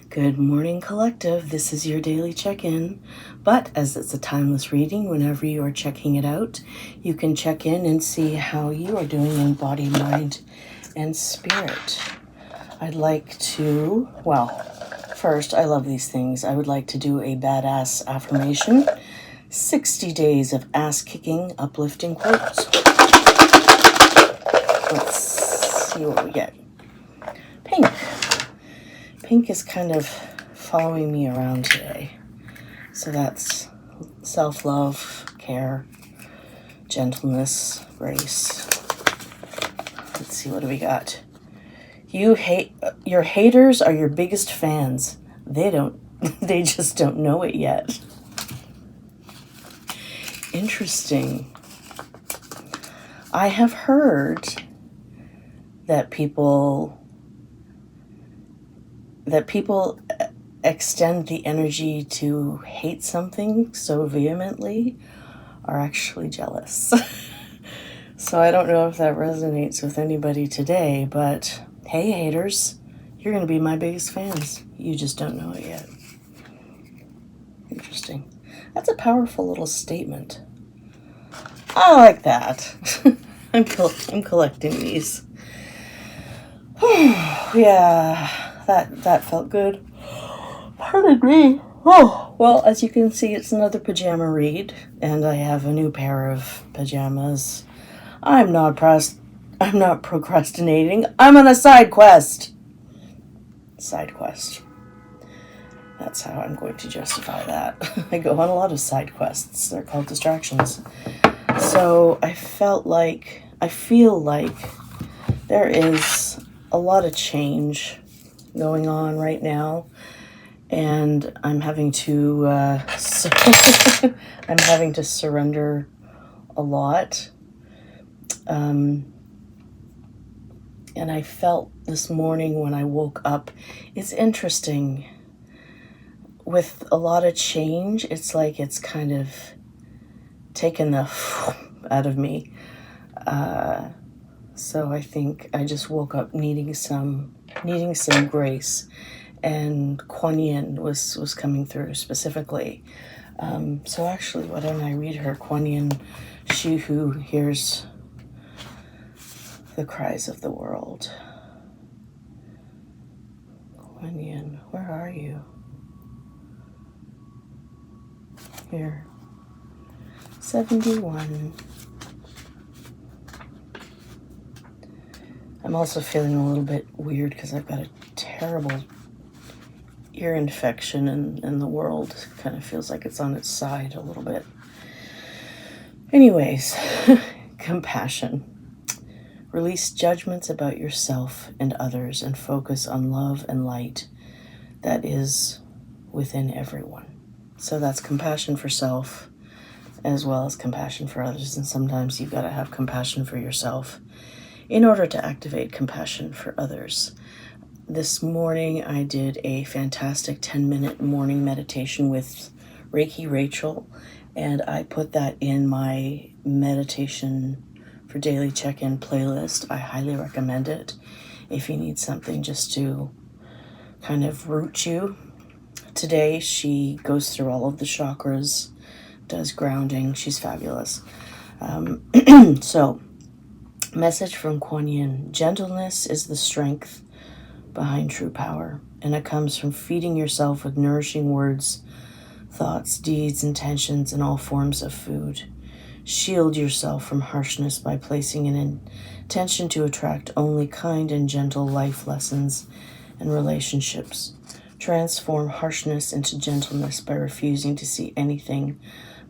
Good morning, collective. This is your daily check-in, but as it's a timeless reading, whenever you are checking it out, you can check in and see how you are doing in body, mind, and spirit. I'd like to, first, I love these things. I would like to do a badass affirmation. 60 days of ass-kicking, uplifting quotes. Let's see what we get. Pink. Pink is kind of following me around today. So that's self-love, care, gentleness, grace. Let's see, what do we got? Your haters are your biggest fans. They just don't know it yet. Interesting. I have heard that people extend the energy to hate something so vehemently are actually jealous. So I don't know if that resonates with anybody today, but hey, haters, you're going to be my biggest fans. You just don't know it yet. Interesting. That's a powerful little statement. I like that. I'm collecting these. Yeah. That felt good. Pardon me. Oh, well, as you can see, it's another pajama read, and I have a new pair of pajamas. I'm not procrastinating. I'm on a side quest. Side quest. That's how I'm going to justify that. I go on a lot of side quests. They're called distractions. So I feel like there is a lot of change going on right now, and I'm having to surrender a lot. And I felt this morning when I woke up, it's interesting. With a lot of change, it's like it's kind of taken the out of me. So I think I just woke up needing some grace, and Quan Yin was coming through specifically. So actually, why don't I read her? Quan Yin, she who hears the cries of the world. Quan Yin, where are you? Here. 71. I'm also feeling a little bit weird because I've got a terrible ear infection, and the world kind of feels like it's on its side a little bit. Anyways, compassion. Release judgments about yourself and others and focus on love and light that is within everyone. So that's compassion for self as well as compassion for others. And sometimes you've got to have compassion for yourself in order to activate compassion for others. This morning I did a fantastic 10-minute morning meditation with Reiki Rachel, and I put that in my meditation for daily check-in playlist. I highly recommend it if you need something just to kind of root you. Today she goes through all of the chakras, does grounding. She's fabulous. So, message from Quan Yin. Gentleness is the strength behind true power, and it comes from feeding yourself with nourishing words, thoughts, deeds, intentions, and all forms of food. Shield yourself from harshness by placing an intention to attract only kind and gentle life lessons and relationships. Transform harshness into gentleness by refusing to see anything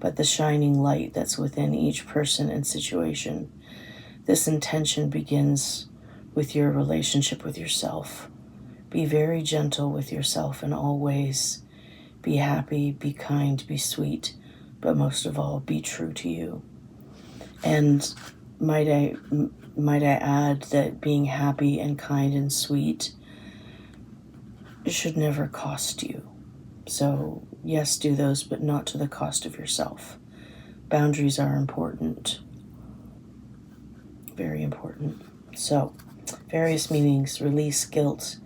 but the shining light that's within each person and situation. This intention begins with your relationship with yourself. Be very gentle with yourself in all ways. Be happy, be kind, be sweet, but most of all, be true to you. And might I add that being happy and kind and sweet should never cost you. So yes, do those, but not to the cost of yourself. Boundaries are important. Very important. So, various meanings: release guilt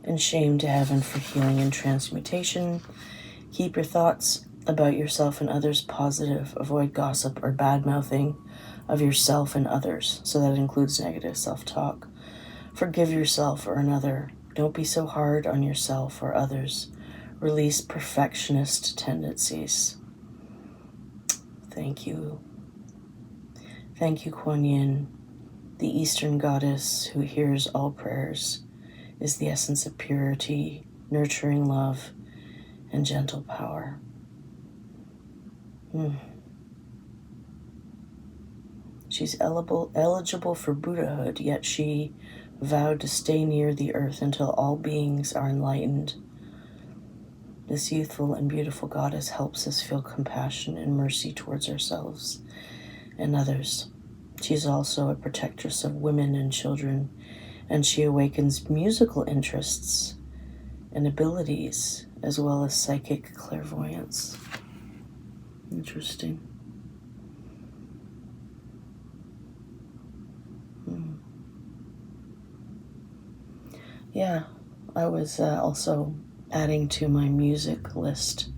and shame to heaven for healing and transmutation. Keep your thoughts about yourself and others positive. Avoid gossip or bad-mouthing of yourself and others, so that includes negative self-talk. Forgive yourself or another. Don't be so hard on yourself or others. Release perfectionist tendencies. Thank you. Thank you, Quan Yin, the Eastern goddess who hears all prayers, is the essence of purity, nurturing love, and gentle power. She's eligible for Buddhahood, yet she vowed to stay near the earth until all beings are enlightened. This youthful and beautiful goddess helps us feel compassion and mercy towards ourselves and others. She's also a protectress of women and children, and she awakens musical interests and abilities as well as psychic clairvoyance. Interesting. Yeah, I was also adding to my music list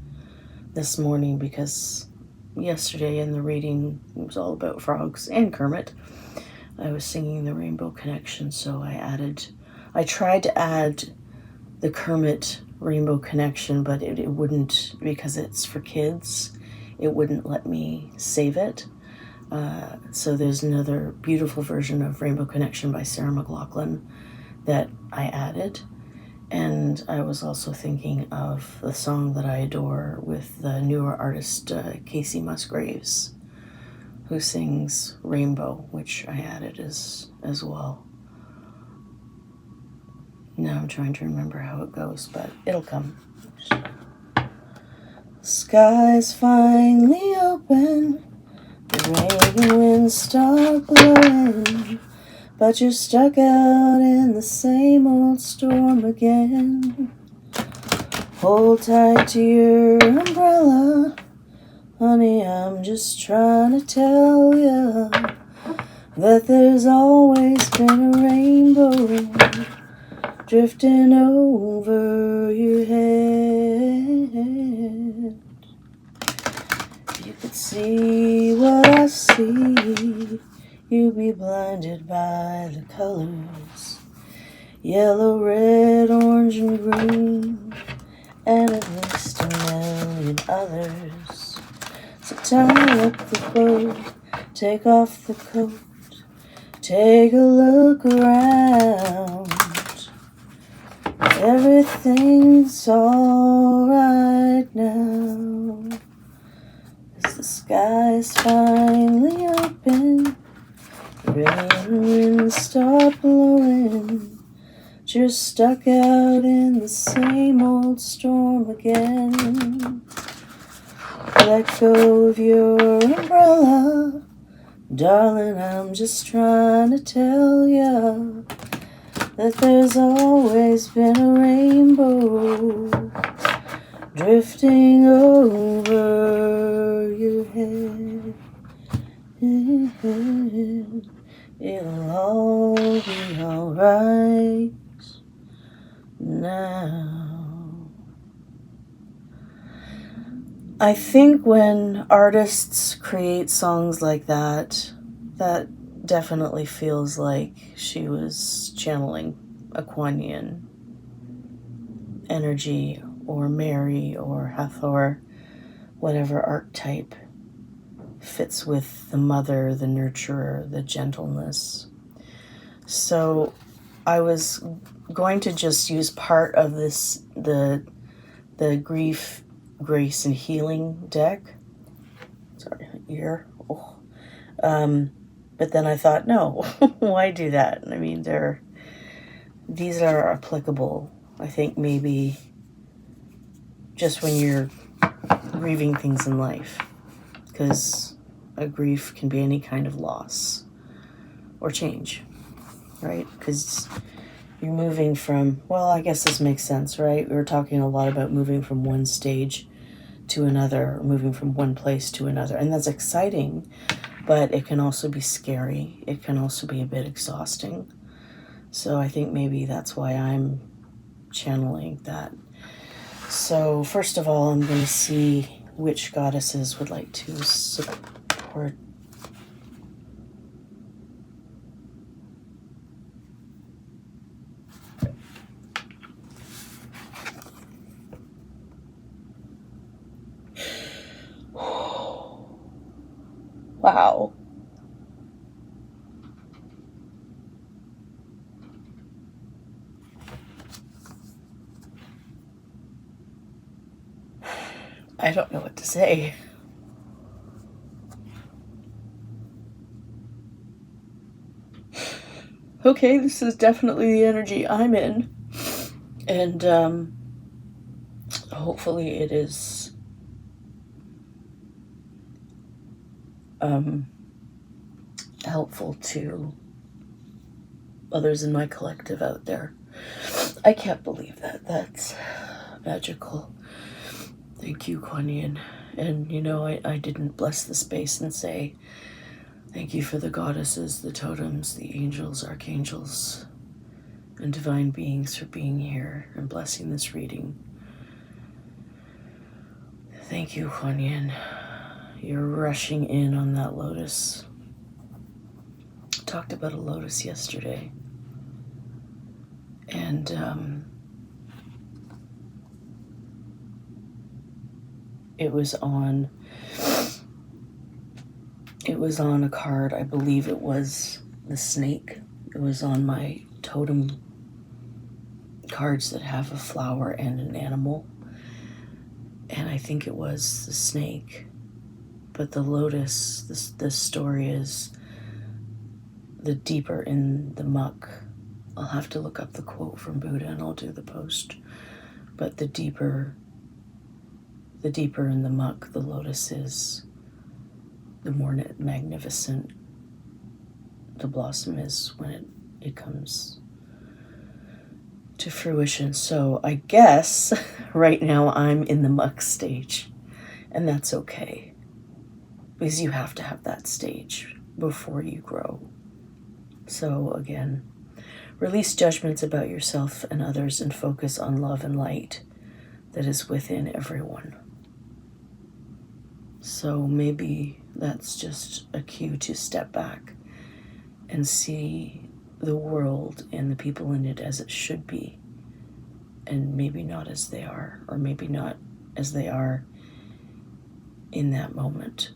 this morning because yesterday in the reading, it was all about frogs and Kermit. I was singing the Rainbow Connection, so I tried to add the Kermit Rainbow Connection, but it wouldn't, because it's for kids, it wouldn't let me save it. So there's another beautiful version of Rainbow Connection by Sarah McLachlan that I added. And I was also thinking of the song that I adore with the newer artist Casey Musgraves, who sings Rainbow, which I added as well. Now I'm trying to remember how it goes, but it'll come. Skies finally open, the rain and winds start blowing, but you're stuck out in the same old storm again. Hold tight to your umbrella, honey, I'm just trying to tell you that there's always been a rainbow drifting over your head. If you could see what I see, you'd be blinded by the colors, yellow, red, orange, and green, and at least a million others. So tie up the boat, take off the coat, take a look around. Everything's alright now, as the skies finally open, rain and winds start blowing, but you're stuck out in the same old storm again. Let go of your umbrella, darling, I'm just trying to tell you that there's always been a rainbow drifting over your head. It'll all be alright now. I think when artists create songs like that, that definitely feels like she was channeling a Quan Yin energy, or Mary, or Hathor, whatever archetype fits with the mother, the nurturer, the gentleness. So I was going to just use part of this, the grief, grace, and healing deck. Sorry, ear. Oh. But then I thought, no, why do that? I mean, these are applicable, I think, maybe just when you're grieving things in life, because a grief can be any kind of loss or change, right? Because you're moving from, well, I guess this makes sense, right? We were talking a lot about moving from one stage to another, or moving from one place to another, and that's exciting, but it can also be scary. It can also be a bit exhausting. So I think maybe that's why I'm channeling that. So first of all, I'm going to see which goddesses would like to support. Wow. I don't know what to say. Okay, this is definitely the energy I'm in. And hopefully it is helpful to others in my collective out there. I can't believe that. That's magical. Thank you, Quan Yin. And I didn't bless the space and say thank you for the goddesses, the totems, the angels, archangels, and divine beings for being here and blessing this reading. Thank you, Quan Yin. You're rushing in on that lotus. Talked about a lotus yesterday. And it was on a card. I believe it was the snake. It was on my totem cards that have a flower and an animal. And I think it was the snake. But the lotus, this story is the deeper in the muck. I'll have to look up the quote from Buddha and I'll do the post. But the deeper in the muck the lotus is, the more magnificent the blossom is when it comes to fruition. So I guess right now I'm in the muck stage, and that's okay, because you have to have that stage before you grow. So again, release judgments about yourself and others and focus on love and light that is within everyone. So maybe that's just a cue to step back and see the world and the people in it as it should be, and maybe not as they are, or maybe not as they are in that moment.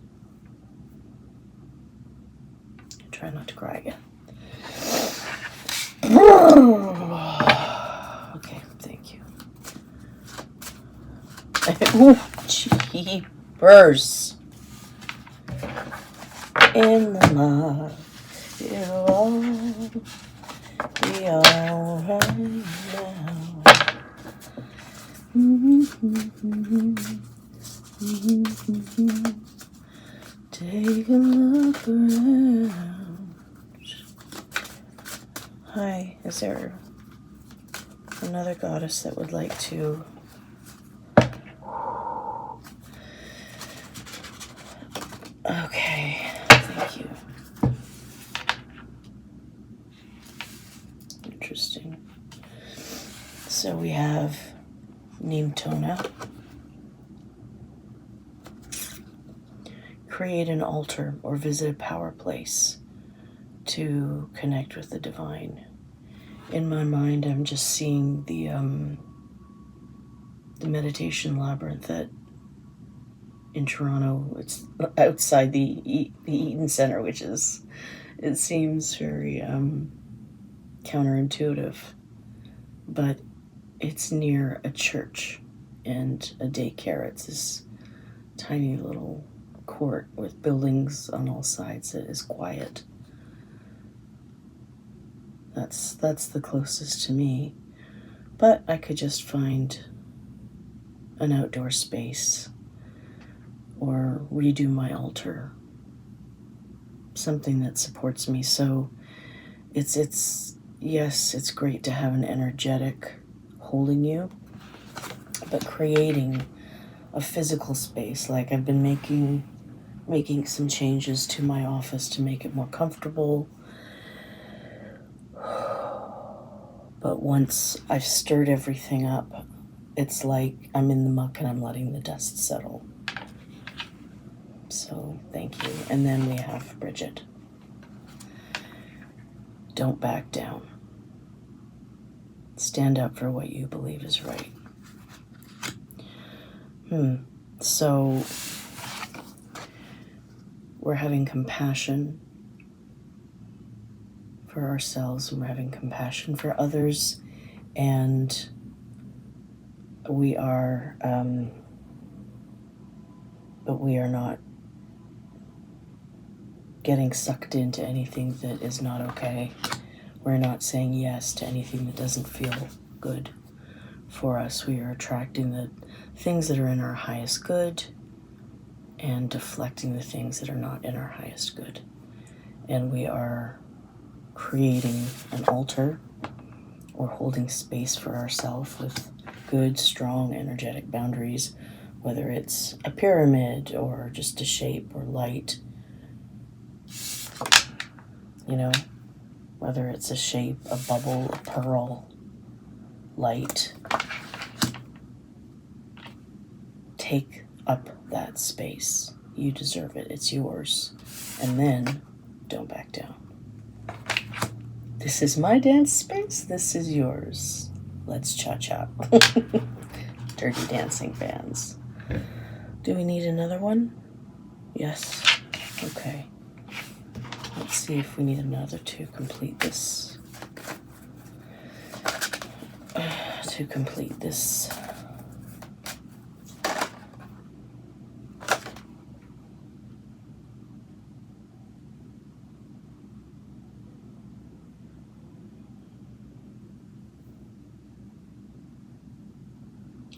Try not to cry again. Okay, thank you. Ooh, jeepers. In the mud, it'll all be alright now. Take a look around. Hi, is there another goddess that would like to? Okay, thank you. Interesting. So we have Neemtona. Create an altar or visit a power place to connect with the divine. In my mind, I'm just seeing the meditation labyrinth in Toronto. It's outside the Eaton Center, which it seems very counterintuitive, but it's near a church and a daycare. It's this tiny little court with buildings on all sides that is quiet. That's the closest to me, but I could just find an outdoor space or redo my altar, something that supports me. So it's yes, it's great to have an energetic holding you, but creating a physical space, like I've been making some changes to my office to make it more comfortable. But once I've stirred everything up, it's like I'm in the muck and I'm letting the dust settle. So thank you. And then we have Bridget. Don't back down. Stand up for what you believe is right. So we're having compassion for ourselves, and we're having compassion for others, and we are, but we are not getting sucked into anything that is not okay. We're not saying yes to anything that doesn't feel good for us. We are attracting the things that are in our highest good and deflecting the things that are not in our highest good. And we are creating an altar or holding space for ourselves with good, strong, energetic boundaries, whether it's a pyramid or just a shape or light, whether it's a shape, a bubble, a pearl, light. Take up that space. You deserve it. It's yours. And then don't back down. This is my dance space. This is yours. Let's cha-cha. Dirty Dancing fans. Do we need another one? Yes. Okay. Let's see if we need another to complete this.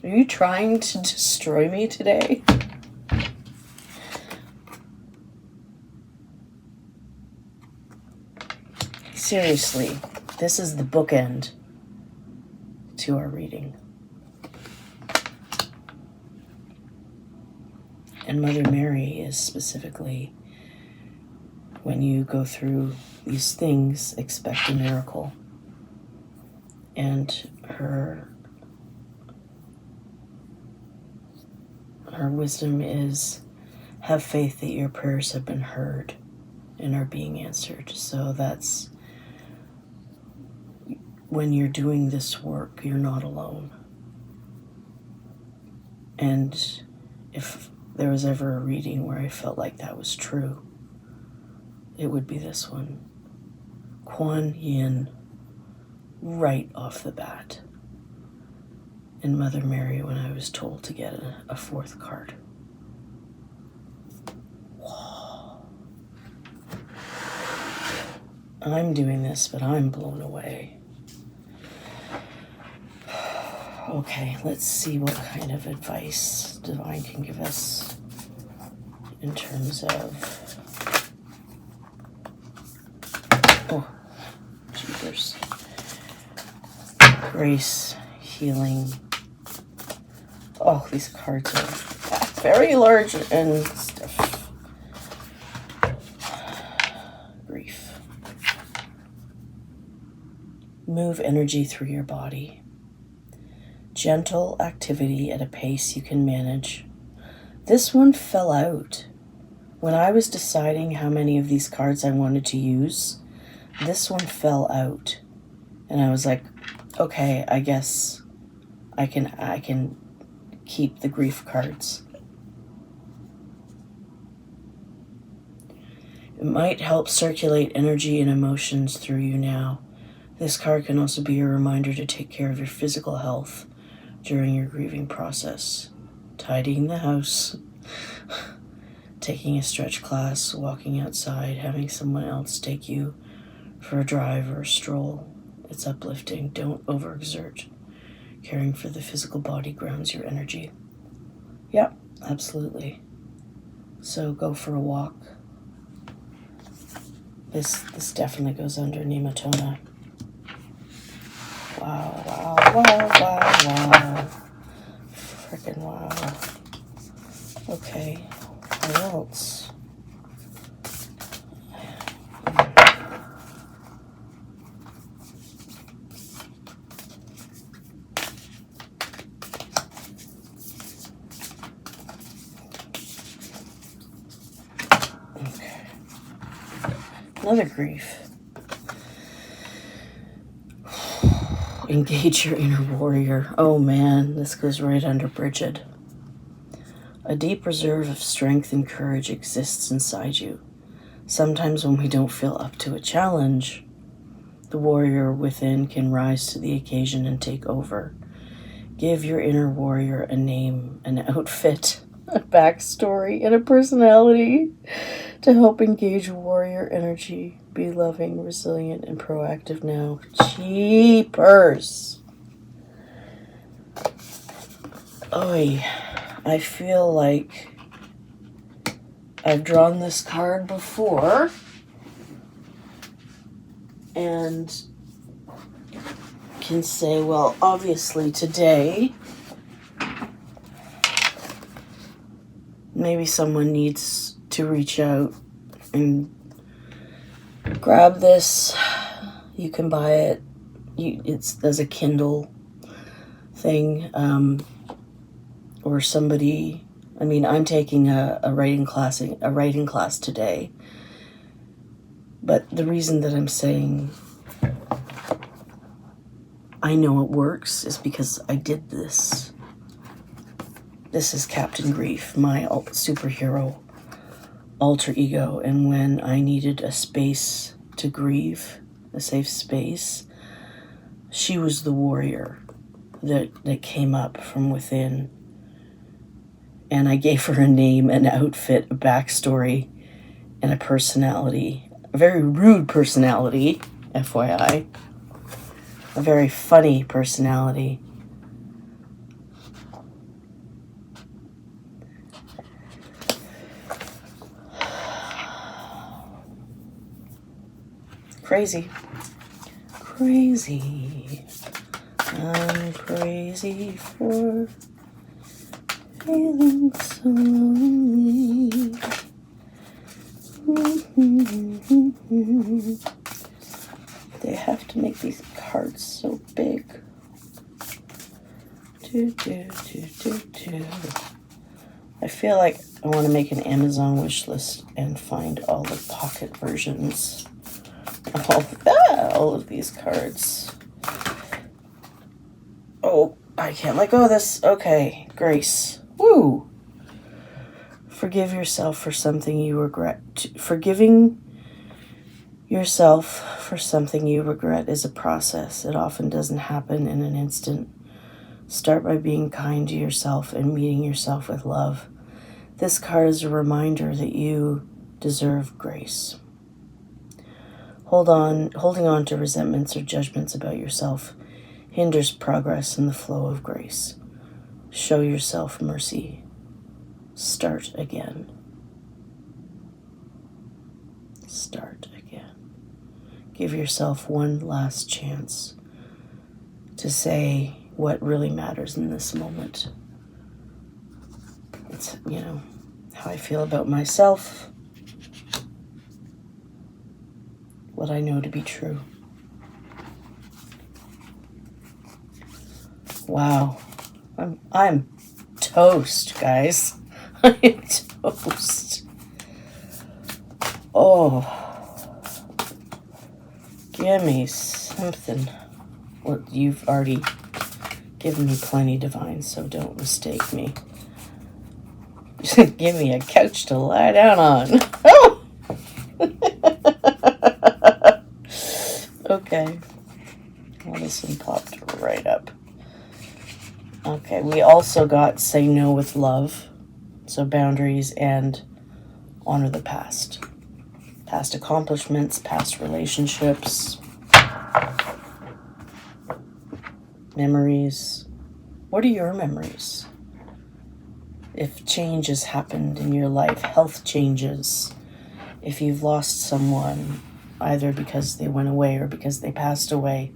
Are you trying to destroy me today? Seriously, this is the bookend to our reading. And Mother Mary is specifically, when you go through these things, expect a miracle. And her wisdom is, have faith that your prayers have been heard and are being answered. So that's, when you're doing this work, you're not alone. And if there was ever a reading where I felt like that was true, it would be this one. Quan Yin, right off the bat. And Mother Mary, when I was told to get a fourth card. Whoa. I'm doing this, but I'm blown away. Okay, let's see what kind of advice Divine can give us in terms of... Oh, jeepers. Grace, healing. Oh, these cards are very large and stiff. Grief. Move energy through your body. Gentle activity at a pace you can manage. This one fell out. When I was deciding how many of these cards I wanted to use, this one fell out. And I was like, okay, I guess I can keep the grief cards. It might help circulate energy and emotions through you now. This card can also be a reminder to take care of your physical health during your grieving process. Tidying the house, taking a stretch class, walking outside, having someone else take you for a drive or a stroll. It's uplifting. Don't overexert. Caring for the physical body grounds your energy. Yeah, absolutely. So go for a walk. This definitely goes under Nematona. Wow, wow, wow, wow, wow. Frickin' wow. Okay, what else? Another grief. Engage your inner warrior. Oh man, this goes right under Bridget. A deep reserve of strength and courage exists inside you. Sometimes when we don't feel up to a challenge, the warrior within can rise to the occasion and take over. Give your inner warrior a name, an outfit, a backstory, and a personality to help engage warrior energy. Be loving, resilient, and proactive now. Jeepers. Oy, I feel like I've drawn this card before and can say, well, obviously today maybe someone needs to reach out and grab this. You can buy it. There's a Kindle thing, or somebody. I mean, I'm taking a writing class today. But the reason that I'm saying I know it works is because I did this. This is Captain Grief, my superhero alter ego, and when I needed a space to grieve, a safe space, she was the warrior that came up from within, and I gave her a name, an outfit, a backstory, and a personality, a very rude personality, FYI, a very funny personality. Crazy. Crazy. I'm crazy for feeling so lonely. They have to make these cards so big. I feel like I want to make an Amazon wish list and find all the pocket versions of all of these cards. Oh, I can't let go of this. Okay, grace. Woo! Forgive yourself for something you regret. Forgiving yourself for something you regret is a process. It often doesn't happen in an instant. Start by being kind to yourself and meeting yourself with love. This card is a reminder that you deserve grace. Holding on to resentments or judgments about yourself hinders progress in the flow of grace. Show yourself mercy. Start again. Start again. Give yourself one last chance to say what really matters in this moment. It's, how I feel about myself, what I know to be true. Wow. I'm toast, guys. I am toast. Oh. Give me something. Well, you've already given me plenty, Divine, so don't mistake me. Give me a couch to lie down on. Oh! Okay. Well, this one popped right up. Okay, we also got Say No with Love. So boundaries and honor the past. Past accomplishments, past relationships, memories. What are your memories? If change has happened in your life, health changes, if you've lost someone, either because they went away or because they passed away,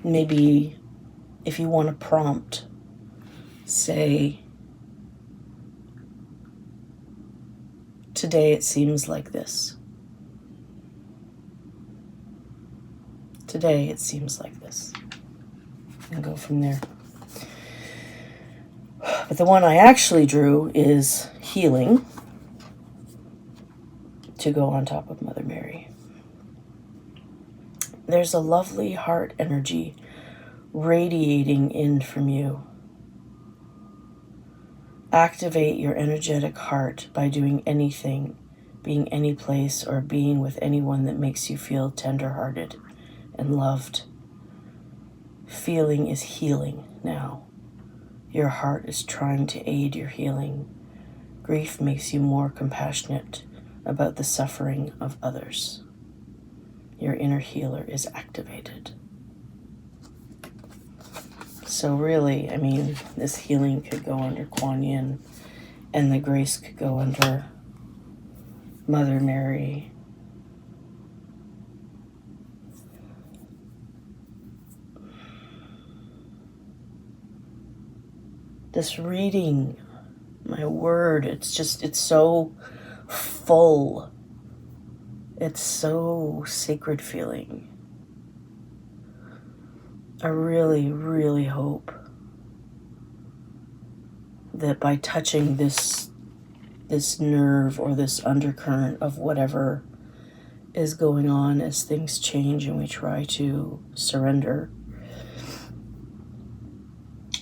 maybe if you want to prompt, say, today it seems like this. Today it seems like this. And go from there. But the one I actually drew is healing. to go on top of Mother Mary. There's a lovely heart energy radiating in from you. Activate your energetic heart by doing anything, being any place, or being with anyone that makes you feel tender-hearted and loved. Feeling is healing now. Your heart is trying to aid your healing. Grief makes you more compassionate about the suffering of others. Your inner healer is activated. So really, I mean, this healing could go under Quan Yin, and the grace could go under Mother Mary. This reading, my word, it's so full. It's so sacred feeling. I really, really hope that by touching this nerve or this undercurrent of whatever is going on as things change and we try to surrender,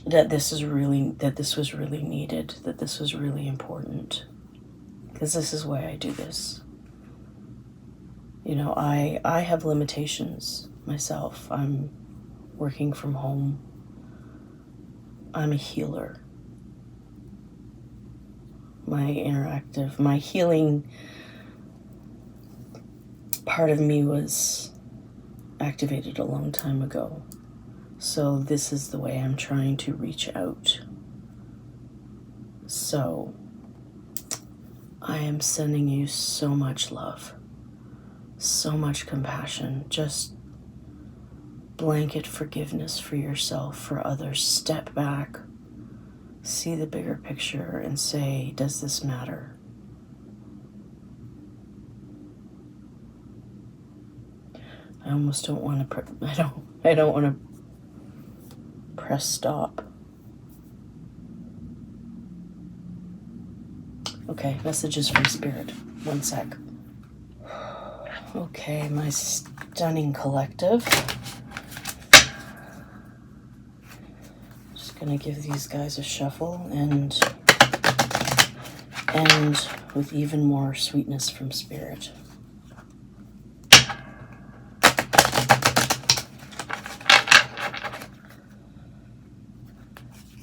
that this was really needed, that this was really important, because this is why I do this. You know, I have limitations myself. I'm working from home. I'm a healer. My healing part of me was activated a long time ago. So this is the way I'm trying to reach out. So I am sending you so much love, so much compassion, just blanket forgiveness for yourself, for others. Step back, see the bigger picture, and say, does this matter? I almost don't want to, I don't want to press stop. Okay, messages from Spirit. One sec. Okay, my stunning collective. Just gonna give these guys a shuffle and end with even more sweetness from Spirit.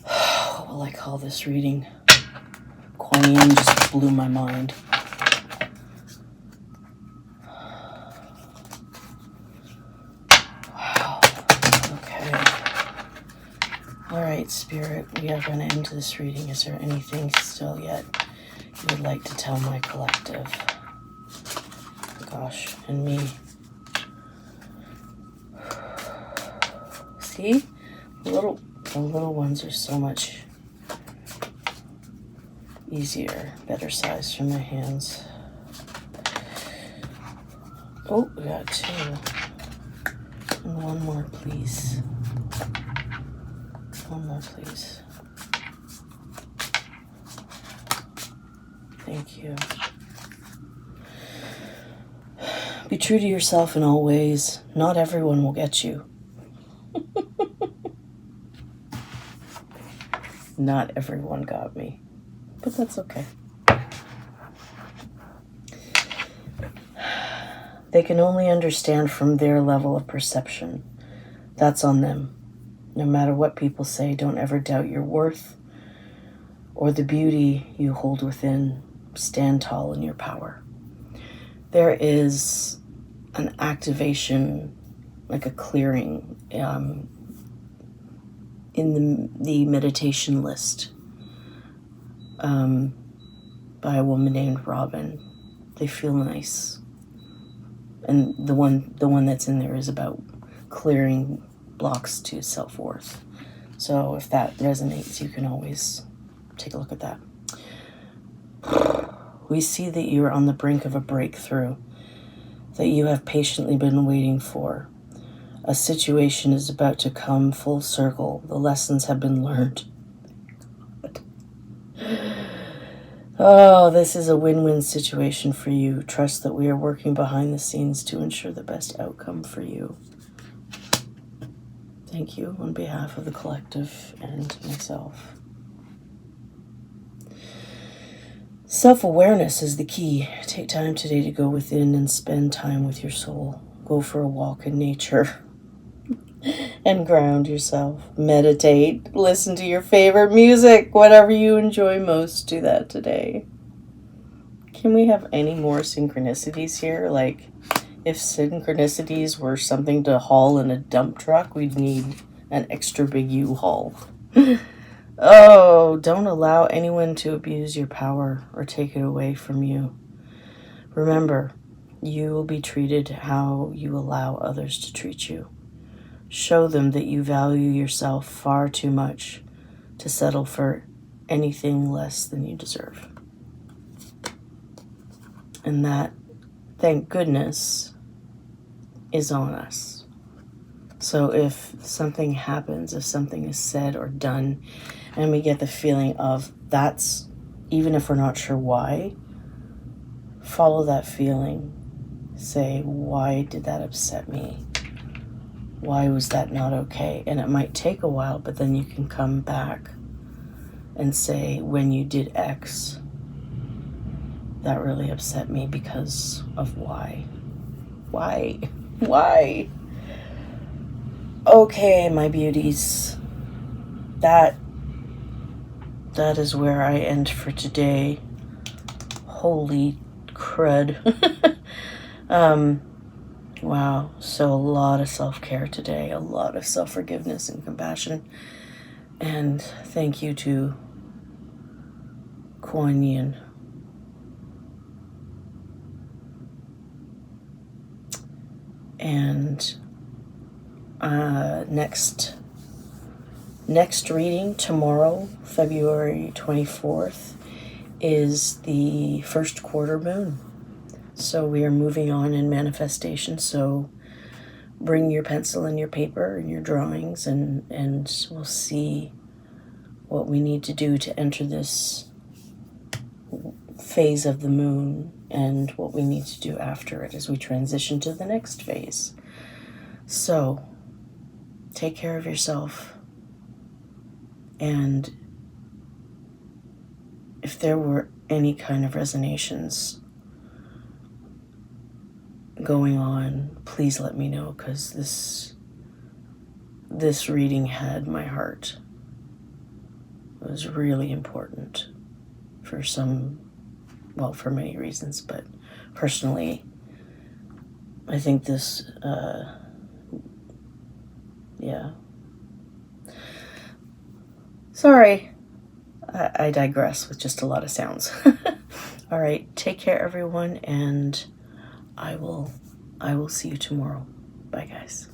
What will I call this reading? Quan Yin just blew my mind. Wow. Okay. All right, Spirit, we are going to end this reading. Is there anything still yet you would like to tell my collective? Gosh, and me. See? The little ones are so much easier, better size for my hands. Oh, we got two. And one more, please. One more, please. Thank you. Be true to yourself in all ways. Not everyone will get you. Not everyone got me. But that's okay. They can only understand from their level of perception. That's on them. No matter what people say, don't ever doubt your worth or the beauty you hold within. Stand tall in your power. There is an activation, like a clearing, in the meditation list by a woman named Robin. They feel nice. And the one that's in there is about clearing blocks to self-worth. So if that resonates, you can always take a look at that. We see that you are on the brink of a breakthrough that you have patiently been waiting for. A situation is about to come full circle. The lessons have been learned. Oh, this is a win-win situation for you. Trust that we are working behind the scenes to ensure the best outcome for you. Thank you on behalf of the collective and myself. Self-awareness is the key. Take time today to go within and spend time with your soul. Go for a walk in nature and ground yourself. Meditate. Listen to your favorite music. Whatever you enjoy most, do that today. Can we have any more synchronicities here? Like, if synchronicities were something to haul in a dump truck, we'd need an extra big U-Haul. Oh, don't allow anyone to abuse your power or take it away from you. Remember, you will be treated how you allow others to treat you. Show them that you value yourself far too much to settle for anything less than you deserve. And that, thank goodness, is on us. So if something happens, if something is said or done, and we get the feeling of that's, even if we're not sure why, follow that feeling. Say, why did that upset me? Why was that not okay? And it might take a while, but then you can come back and say, when you did X, that really upset me because of Y. Why? Why? Okay, my beauties. That is where I end for today. Holy crud. Wow. So a lot of self-care today, a lot of self-forgiveness and compassion. And thank you to Quan Yin. And next reading tomorrow, February 24th, is the first quarter moon. So we are moving on in manifestation. So bring your pencil and your paper and your drawings, and we'll see what we need to do to enter this phase of the moon and what we need to do after it as we transition to the next phase. So take care of yourself. And if there were any kind of resonations going on, please let me know, because this reading had my heart. It was really important for for many reasons, but personally, I think this, yeah. Sorry, I digress with just a lot of sounds. All right, take care, everyone, and I will see you tomorrow. Bye, guys.